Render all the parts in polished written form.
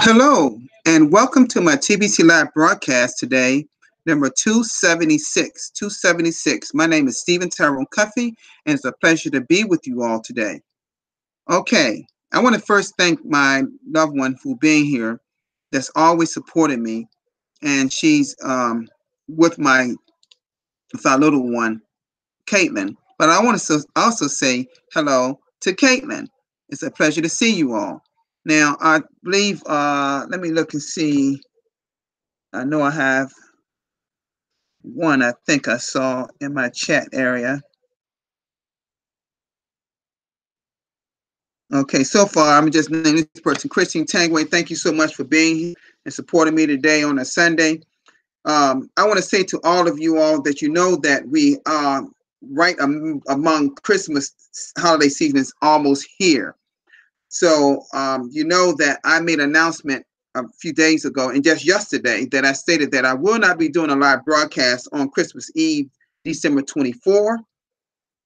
Hello, and welcome to my TBC Live broadcast today, number 276. 276. My name is Stephen Tyrone Cuffey, and it's a pleasure to be with you all today. Okay, I want to first thank my loved one for being here, that's always supported me, and she's with with our little one, Caitlin. But I want to also say hello to Caitlin. It's a pleasure to see you all. Now, I believe, let me look and see. I know I have one I think I saw in my chat area. Okay, so far, I'm just naming this person, Christine Tangway. Thank you so much for being here and supporting me today on a Sunday. I want to say to all of you all that you know that we are right among Christmas holiday season is almost here. So you know that I made an announcement a few days ago and just yesterday that I stated that I will not be doing a live broadcast on Christmas Eve, December 24.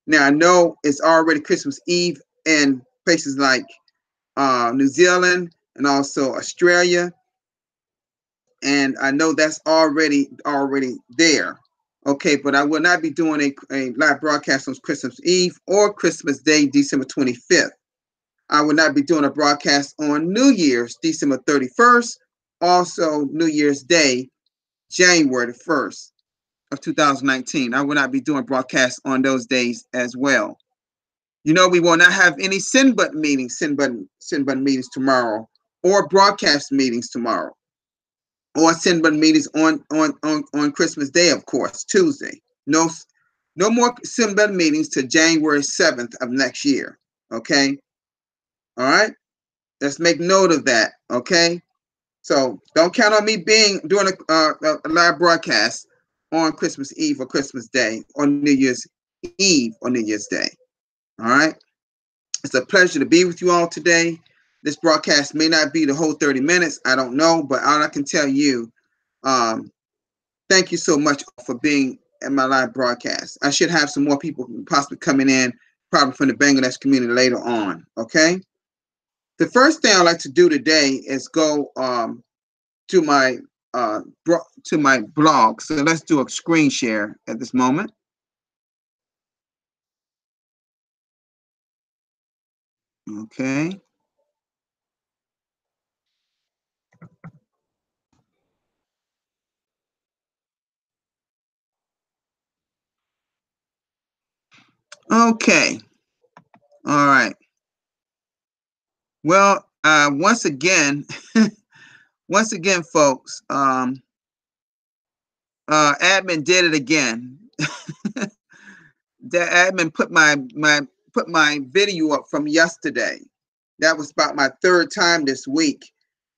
Now I know it's already Christmas Eve in places like New Zealand and also Australia, and I know that's already there. Okay, but I will not be doing a live broadcast on Christmas Eve or Christmas Day, December 25th. I will not be doing a broadcast on New Year's, December 31st, also New Year's Day, January 1st of 2019. I will not be doing broadcasts on those days as well. You know, we will not have any send button meetings tomorrow, or broadcast meetings tomorrow, or send button meetings on Christmas Day, of course, Tuesday. No more send button meetings to January 7th of next year. Okay. All right. Let's make note of that. Okay. So don't count on me doing a live broadcast on Christmas Eve or Christmas Day or New Year's Eve or New Year's Day. All right. It's a pleasure to be with you all today. This broadcast may not be the whole 30 minutes. I don't know, but all I can tell you, thank you so much for being at my live broadcast. I should have some more people possibly coming in, probably from the Bangladesh community later on. Okay. The first thing I'd like to do today is go to my blog. So let's do a screen share at this moment. Okay. Okay. All right. Well, once again, folks, admin did it again. The admin put my video up from yesterday. That was about my third time this week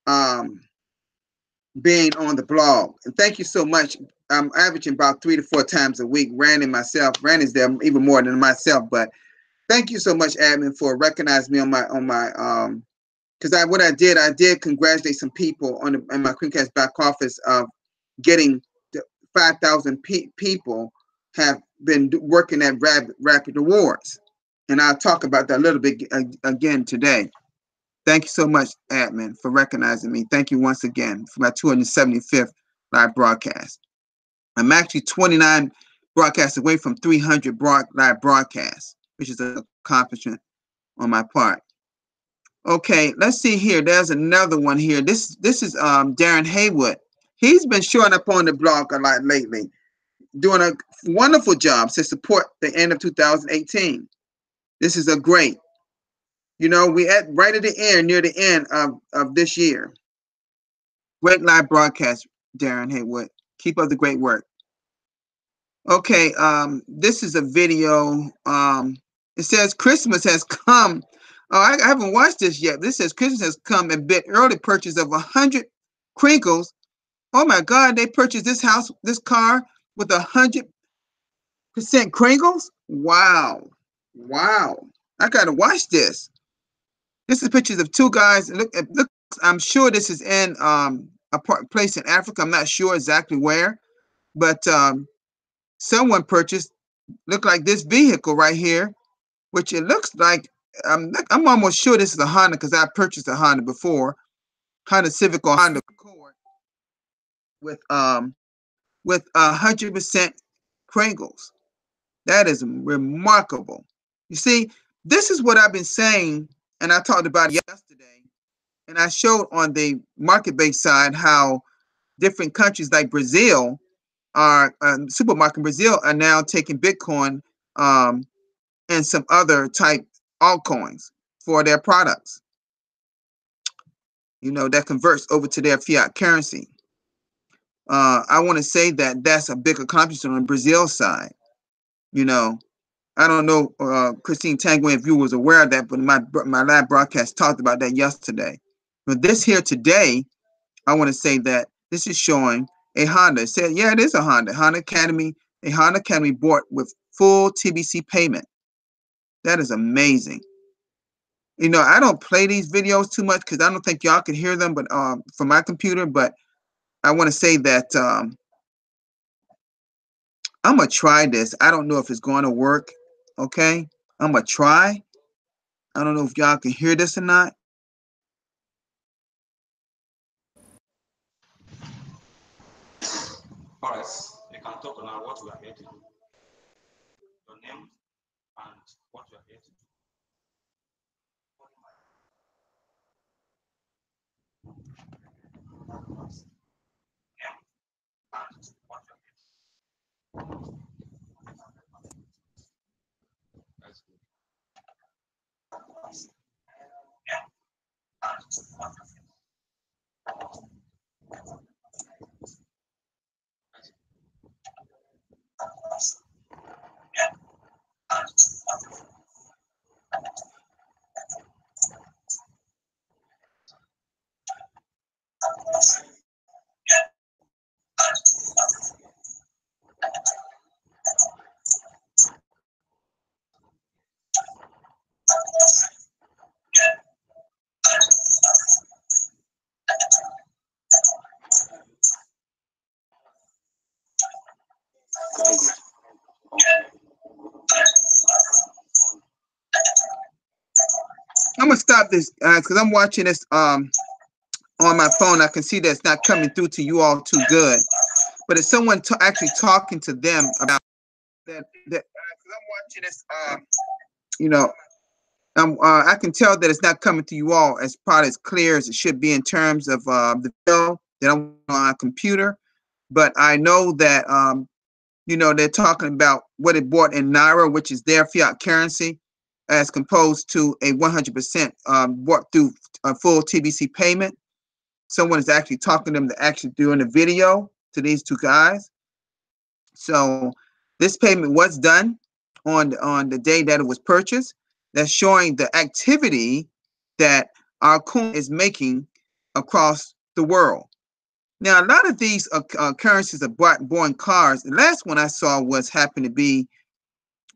being on the blog. And thank you so much. I'm averaging about 3 to 4 times a week. Randy's there even more than myself, but thank you so much, admin, for recognizing me on my because what I did congratulate some people in my Creamcast back office of getting 5,000 people have been working at Rapid Rewards, and I'll talk about that a little bit again today. Thank you so much, admin, for recognizing me. Thank you once again for my 275th live broadcast. I'm actually 29 broadcasts away from 300 live broadcasts, which is an accomplishment on my part. Okay, let's see here. There's another one here. This is Darren Haywood. He's been showing up on the blog a lot lately, doing a wonderful job to support the end of 2018. This is a great. You know, we right at the end, near the end of this year. Great live broadcast, Darren Haywood. Keep up the great work. Okay, this is a video. It says Christmas has come. Oh, I haven't watched this yet. This says Christmas has come a bit early. Purchase of 100 crinkles. Oh my God, they purchased this car with 100% crinkles. Wow. I gotta watch this. This is pictures of two guys. Look. I'm sure this is in a place in Africa. I'm not sure exactly where, but someone purchased. Look like this vehicle right here, which it looks like I'm almost sure this is a Honda because I purchased a Honda before, Honda Civic or Honda Accord with 100% Pringles. That is remarkable. You see, this is what I've been saying, and I talked about it yesterday, and I showed on the market-based side how different countries like Brazil are supermarket in Brazil are now taking Bitcoin and some other type altcoins for their products. You know, that converts over to their fiat currency. I want to say that that's a big accomplishment on Brazil's side. You know, I don't know, Christine Tangway, if you was aware of that, but my live broadcast talked about that yesterday. But this here today, I want to say that this is showing a Honda. It said, yeah, it is a Honda. Honda Academy, a Honda Academy bought with full TBC payment. That is amazing. You know, I don't play these videos too much because I don't think y'all can hear them, but from my computer. But I want to say that I'm gonna try this. I don't know if it's going to work. Okay, I'm gonna try. I don't know if y'all can hear this or not. All right, you can talk now what we are here to do. Your name and what you are here to do. That's good. I'm gonna stop this because I'm watching this on my phone. I can see that it's not coming through to you all too good. But it's someone actually talking to them about that. Because I'm watching this, you know, I can tell that it's not coming to you all as probably as clear as it should be in terms of the bill that I'm on my computer. But I know that you know, they're talking about what it bought in Naira, which is their fiat currency, as composed to a 100% bought through a full TBC payment. Someone is actually talking to them to actually doing a video to these two guys. So this payment was done on the day that it was purchased. That's showing the activity that our coin is making across the world. Now, a lot of these currencies are born cars. The last one I saw was happened to be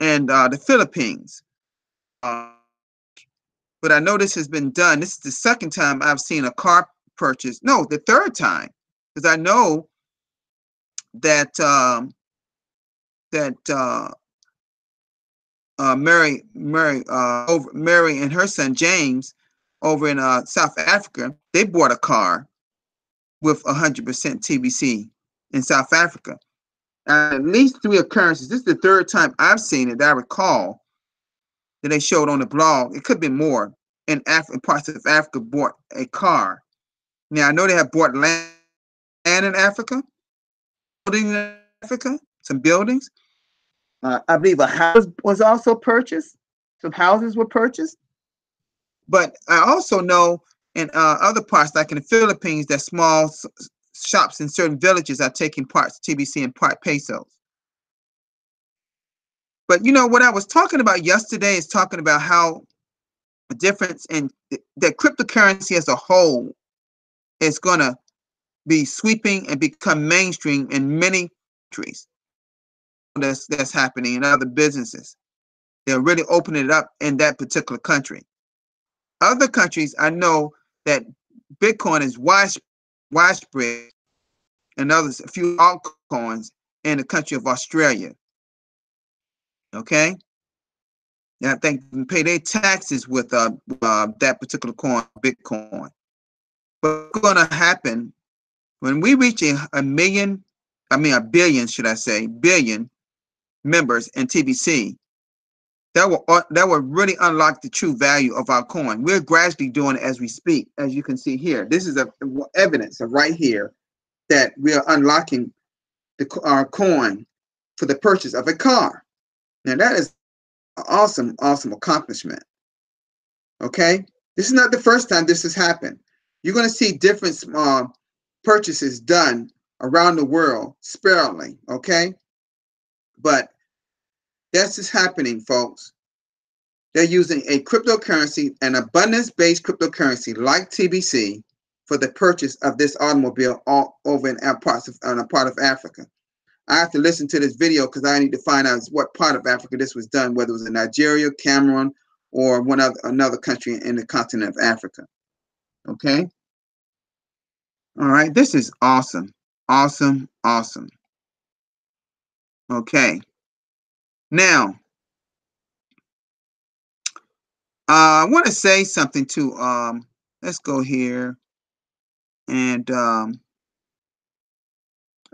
in the Philippines. But I know this has been done. This is the second time I've seen a car purchase. No, the third time, because I know that Mary and her son James over in South Africa, they bought a car with 100% TBC in South Africa. At least 3 occurrences. This is the third time I've seen it that I recall that they showed on the blog. It could be more in parts of Africa bought a car. Now I know they have bought land in Africa, building in Africa, some buildings. I believe a house was also purchased. Some houses were purchased. But I also know in other parts, like in the Philippines, that small shops in certain villages are taking parts TBC and part pesos. But you know what I was talking about yesterday is talking about how the difference in that cryptocurrency as a whole is going to be sweeping and become mainstream in many countries. That's happening in other businesses. They're really opening it up in that particular country. Other countries, I know that Bitcoin is widespread, and others, a few altcoins in the country of Australia. Okay. I think pay their taxes with that particular coin, Bitcoin. But what's going to happen when we reach a million, a billion, should I say, billion members in TBC? That will really unlock the true value of our coin. We're gradually doing it as we speak, as you can see here. This is evidence of right here that we are unlocking our coin for the purchase of a car. Now that is an awesome, awesome accomplishment. Okay, this is not the first time this has happened. You're going to see different purchases done around the world sparingly. Okay, but that's just happening, folks. They're using a cryptocurrency, an abundance-based cryptocurrency like TBC, for the purchase of this automobile all over in a part of Africa. I have to listen to this video because I need to find out what part of Africa this was done, whether it was in Nigeria, Cameroon, or another country in the continent of Africa. Okay? All right, this is awesome. Awesome, awesome. Okay. Now, I want to say something too. Let's go here. And I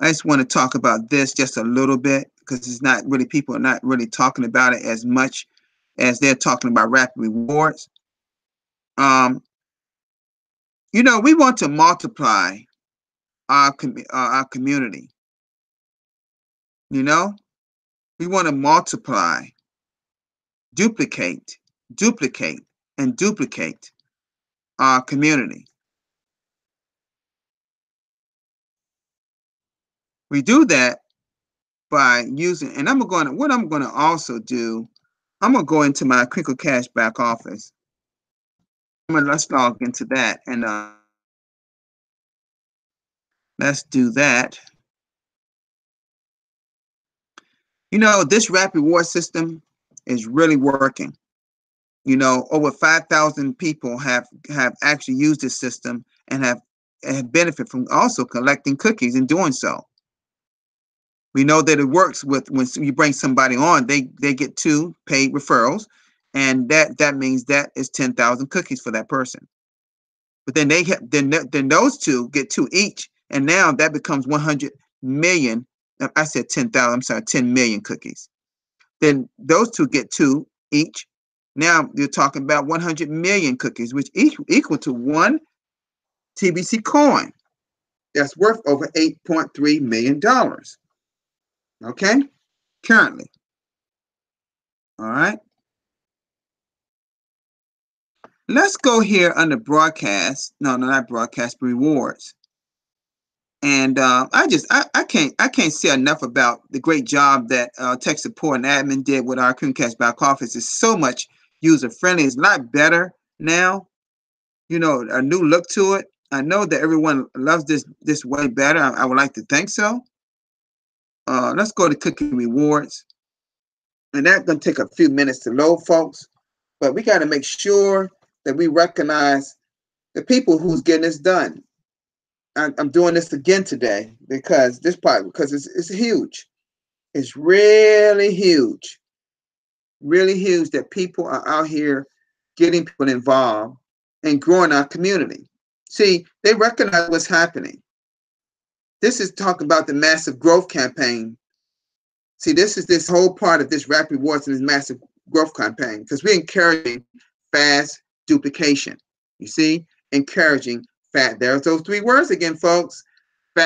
just want to talk about this just a little bit because it's not really, people are not really talking about it as much as they're talking about rapid rewards. You know, we want to multiply our community. You know, we want to multiply, duplicate, and duplicate our community. We do that by using, and what I'm going to also do, I'm going to go into my Crinkle Cash back office. Let's log into that, and let's do that. You know, this rapid reward system is really working. You know, over 5,000 people have actually used this system and have benefit from also collecting cookies and doing so. We know that it works with when you bring somebody on, they get 2 paid referrals, and that means that is 10,000 cookies for that person. But then then those 2 get 2 each, and now that becomes 100 million. I said 10,000. I'm sorry, 10 million cookies. Then those 2 get 2 each. Now you're talking about 100 million cookies, which equal to 1 TBC coin. That's worth over $8.3 million. Okay, currently. All right. Let's go here under broadcast. No, not broadcast, but rewards. And I can't say enough about the great job that tech support and admin did with our Creamcast back office. It's so much user friendly. It's a lot better now. You know, a new look to it. I know that everyone loves this way better. I would like to think so. Let's go to cookie rewards, and that's gonna take a few minutes to load, folks. But we got to make sure that we recognize the people who's getting this done. I'm doing this again today because it's huge. It's really huge that people are out here getting people involved and growing our community. See, they recognize what's happening. This is talking about the massive growth campaign. See, this whole part of this rapid rewards and this massive growth campaign, because we're encouraging fast duplication. You see, encouraging there's those 3 words again, folks.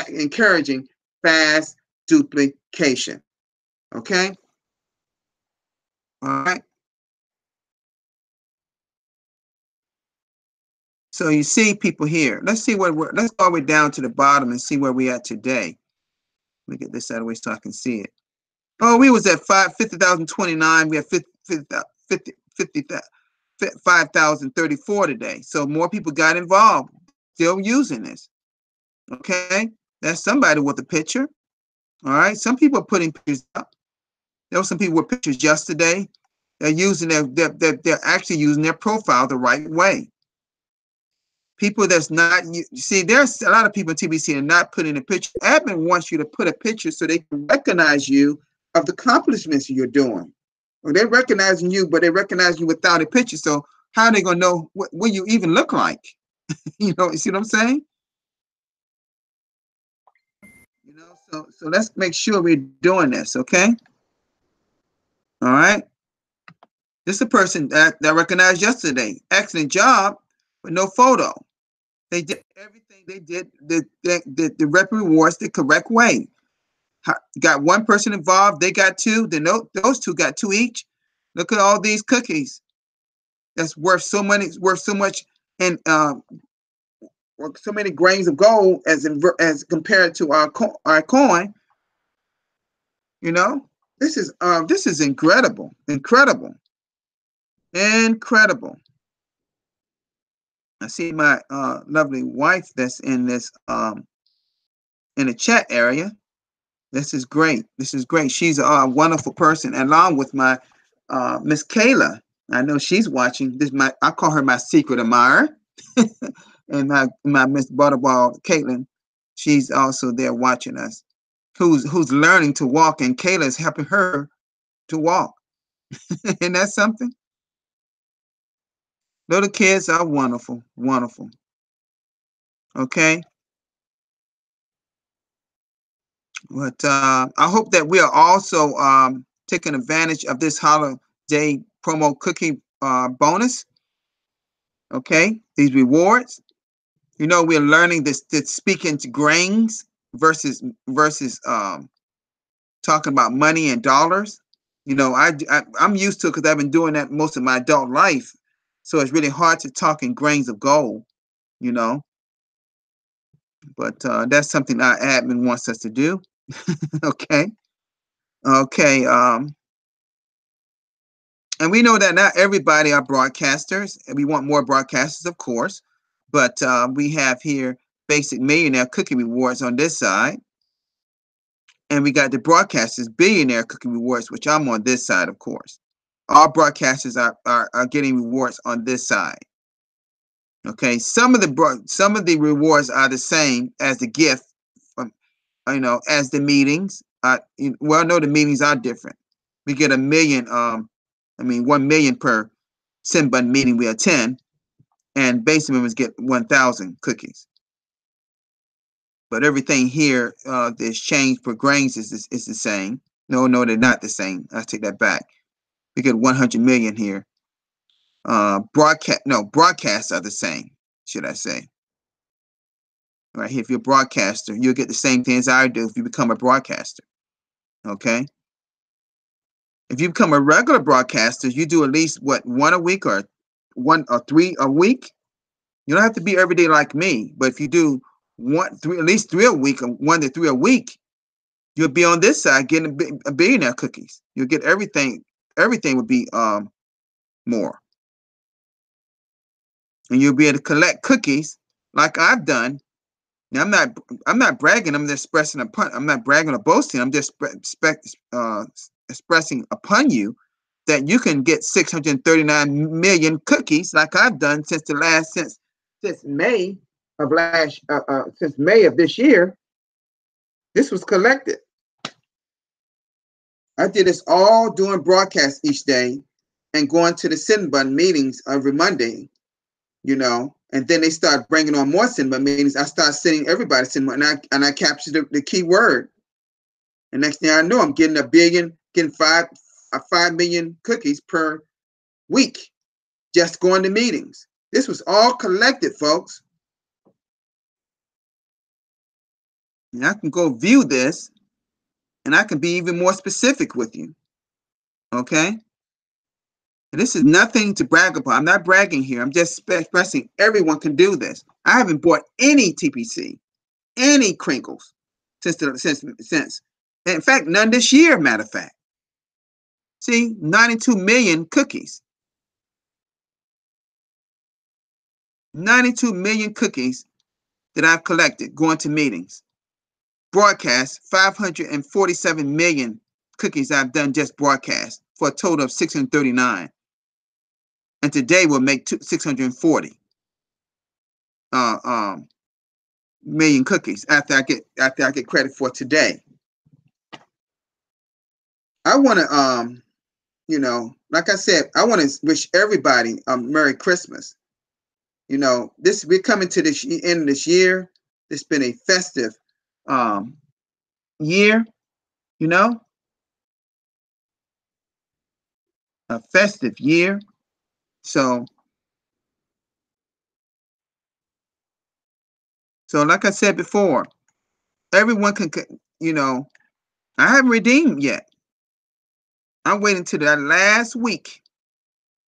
Encouraging fast duplication. Okay. All right. So you see people here. Let's see let's go all the way down to the bottom and see where we at today. Let me get this out of the way so I can see it. Oh, we was at 50,029. We have 5,034 today. So more people got involved, still using this. Okay, that's somebody with a picture. All right, some people are putting pictures up. There were some people with pictures yesterday. They're using they're actually using their profile the right way. People that's not, see, there's a lot of people in TBC are not putting a picture. Admin wants you to put a picture so they can recognize you of the accomplishments you're doing. Well, they're recognizing you, but they recognize you without a picture. So how are they gonna know what you even look like? You know, you see what I'm saying? You know, so let's make sure we're doing this, okay? All right. This is a person that I recognized yesterday. Excellent job, but no photo. They did everything they did the rep rewards the correct way. Got one person involved, they got two, then those two got two each. Look at all these cookies. That's worth so money, worth so much, and so many grains of gold as compared to our coin. You know, this is incredible, incredible, incredible. I see my lovely wife that's in this in the chat area. This is great. This is great. She's a wonderful person, along with my Miss Kayla. I know she's watching. I call her my secret admirer, and my Miss Butterball Caitlin. She's also there watching us. Who's learning to walk, and Kayla's helping her to walk. Isn't that something? Little kids are wonderful, wonderful. Okay, but I hope that we are also taking advantage of this holiday promo cookie bonus. Okay, these rewards. You know, we're learning this speak into grains versus talking about money and dollars. You know, I'm used to it because I've been doing that most of my adult life. So it's really hard to talk in grains of gold, you know. But that's something our admin wants us to do. Okay. Okay. And we know that not everybody are broadcasters, and we want more broadcasters, of course. But we have here basic millionaire cookie rewards on this side. And we got the broadcasters billionaire cookie rewards, which I'm on this side, of course. All broadcasters are getting rewards on this side. Okay, some of the rewards are the same as the gift, from, as the meetings. Well, no, the meetings are different. We get 1 million. 1 million per send button meeting we attend, and basic members get 1,000 cookies. But everything here, the exchange for grains is the same. No, they're not the same. I take that back. We get 100 million here. Broadcasts are the same, should I say. Right here, if you're a broadcaster, you'll get the same thing as I do if you become a broadcaster. Okay? If you become a regular broadcaster, you do at least, one a week or 1 or 3 a week? You don't have to be every day like me, but if you do at least 3 a week, or 1 to 3 a week, you'll be on this side getting a billionaire cookies. You'll get everything. Everything would be more. And you'll be able to collect cookies like I've done. Now I'm not bragging. I'm just expressing I'm not bragging or boasting. I'm just expressing upon you that you can get 639 million cookies like I've done since May since May of this year. This was collected. I did this all doing broadcasts each day and going to the send button meetings every Monday, and then they start bringing on more send button meetings. I start sending everybody send button, and I captured the key word. And next thing I know, I'm getting getting 5 million cookies per week, just going to meetings. This was all collected, folks. And I can go view this, and I can be even more specific with you. Okay? And this is nothing to brag about. I'm not bragging here. I'm just expressing everyone can do this. I haven't bought any TPC, any crinkles since. In fact, none this year, matter of fact. See, 92 million cookies. 92 million cookies that I've collected going to meetings. Broadcast, 547 million cookies I've done just broadcast for a total of 639. And today we'll make 640 million cookies after I get credit for today. I want to you know, like I said, I want to wish everybody a Merry Christmas. You know, we're coming to this end of this year. It's been a festive year, you know, a festive year. So like I said before, everyone can, you know, I haven't redeemed yet. I'm waiting till that last week,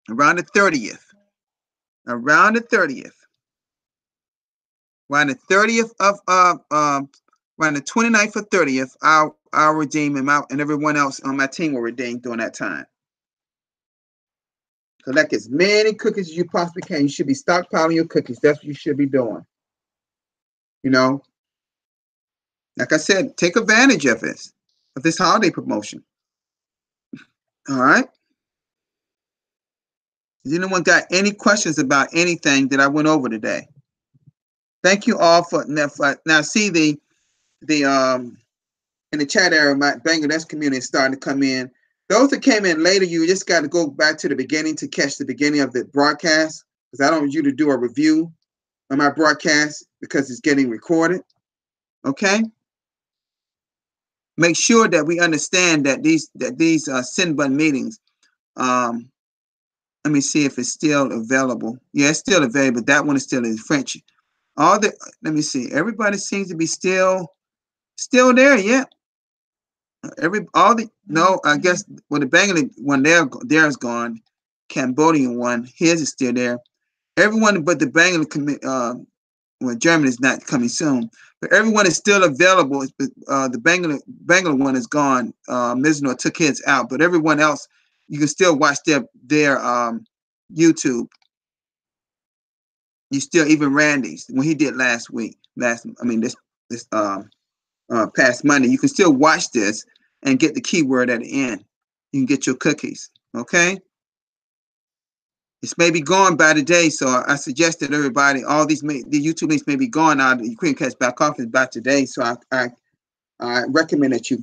around the 30th. Around the 30th. Around the 30th of around the 29th or 30th, I'll redeem him out, and everyone else on my team will redeem during that time. Collect as many cookies as you possibly can. You should be stockpiling your cookies. That's what you should be doing. You know, like I said, take advantage of this holiday promotion. All right. Has anyone got any questions about anything that I went over today? Thank you all for now. See the in the chat area, my Bangladesh community is starting to come in. Those that came in later, you just got to go back to the beginning to catch the beginning of the broadcast, because I don't want you to do a review of my broadcast because it's getting recorded. Okay. Make sure that we understand that these send button meetings. Let me see if it's still available. Yeah, it's still available. That one is still in French. Let me see. Everybody seems to be still there. Yeah. No, I guess the Bangladesh one theirs gone. Cambodian one, his is still there. Everyone but the Bangladesh Germany is not coming soon, but everyone is still available. The Bangladesh one is gone. Mizuno took his out, but everyone else, you can still watch their YouTube. You still, even Randy's when he did last week. This past Monday, you can still watch this and get the keyword at the end. You can get your cookies. Okay. It's maybe gone by today, so I suggested everybody, the YouTube links may be gone now. You couldn't catch back off is by today, so I recommend that you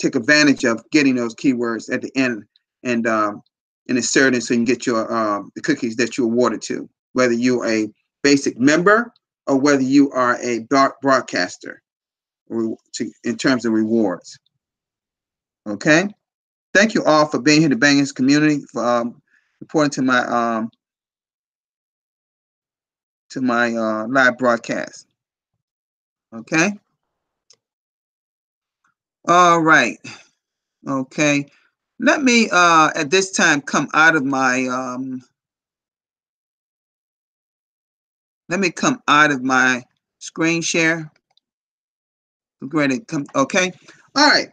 take advantage of getting those keywords at the end and insert it so you can get your the cookies that you're awarded to, whether you're a basic member or whether you are a broadcaster, in terms of rewards. Okay. Thank you all for being here, the Bangers community, for reporting to my live broadcast. Okay. All right. Okay. Let me at this time come out of my screen share. I'm going to come. Okay. All right.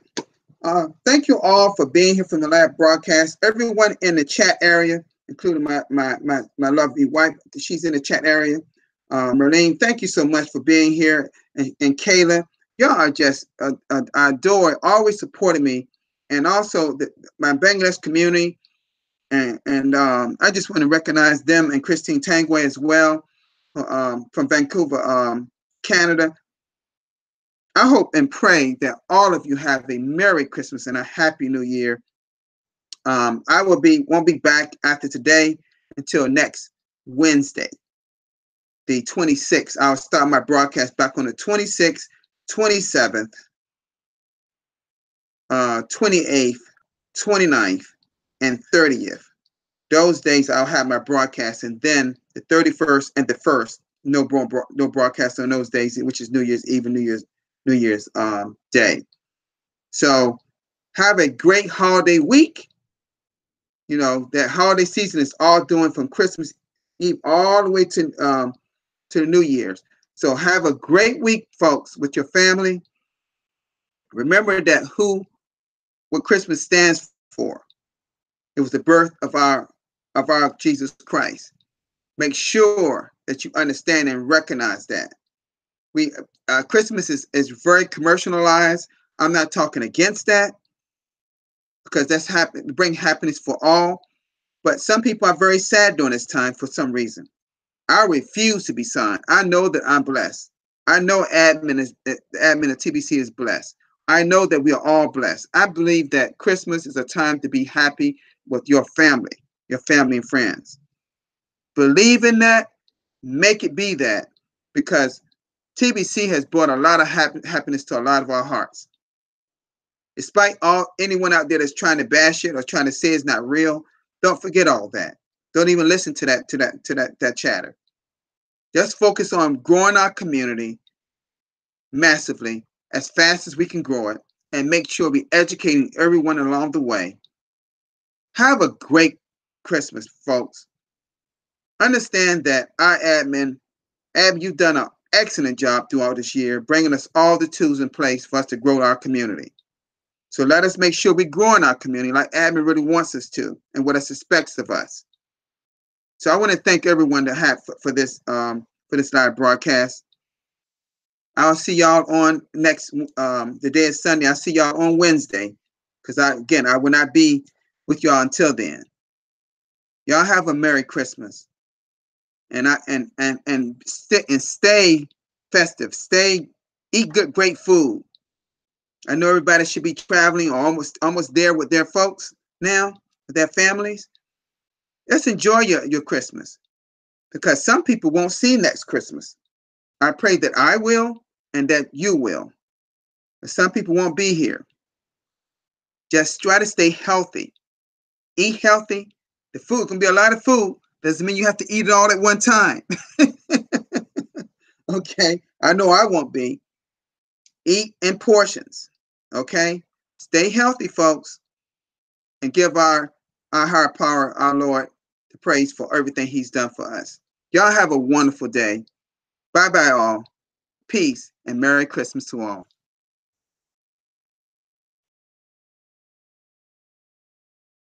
Thank you all for being here from the live broadcast. Everyone in the chat area, including my lovely wife, she's in the chat area. Merlene, thank you so much for being here. And Kayla, y'all are just, I adore, always supporting me. And also my Bangladesh community. And I just want to recognize them and Christine Tangway as well, from Vancouver, Canada. I hope and pray that all of you have a Merry Christmas and a Happy New Year. I won't be back after today until next Wednesday, the 26th. I'll start my broadcast back on the 26th, 27th, 28th, 29th, and 30th. Those days I'll have my broadcast, and then the 31st and the 1st, no broadcast on those days, which is New Year's Eve and New Year's Day. So have a great holiday week. You know, that holiday season is all doing from Christmas Eve all the way to the New Year's. So have a great week, folks, with your family. Remember that what Christmas stands for. It was the birth of our Jesus Christ. Make sure that you understand and recognize that. Christmas is very commercialized. I'm not talking against that, because that's bring happiness for all. But some people are very sad during this time for some reason. I refuse to be sad. I know that I'm blessed. I know the admin of TBC is blessed. I know that we are all blessed. I believe that Christmas is a time to be happy. with your family and friends. Believe in that, make it be that, because TBC has brought a lot of happiness to a lot of our hearts. Despite anyone out there that's trying to bash it or trying to say it's not real, don't forget all that. Don't even listen to that chatter. Just focus on growing our community massively, as fast as we can grow it, and make sure we're educating everyone along the way. Have a great Christmas, folks. Understand that our admin, you've done an excellent job throughout this year, bringing us all the tools in place for us to grow our community. So let us make sure we're growing our community like admin really wants us to, and what it expects of us. So I want to thank everyone to have for this live broadcast. I'll see y'all on next the day is Sunday. I'll see y'all on Wednesday, because I will not be with y'all until then. Y'all have a Merry Christmas, and stay festive. Eat great food. I know everybody should be traveling or almost there with their folks now, with their families. Let's enjoy your Christmas, because some people won't see next Christmas. I pray that I will and that you will. But some people won't be here. Just try to stay healthy. Eat healthy. The food can be a lot of food. Doesn't mean you have to eat it all at one time. Okay? I know I won't be. Eat in portions. Okay? Stay healthy, folks, and give our higher power, our Lord, the praise for everything he's done for us. Y'all have a wonderful day. Bye-bye all. Peace and Merry Christmas to all.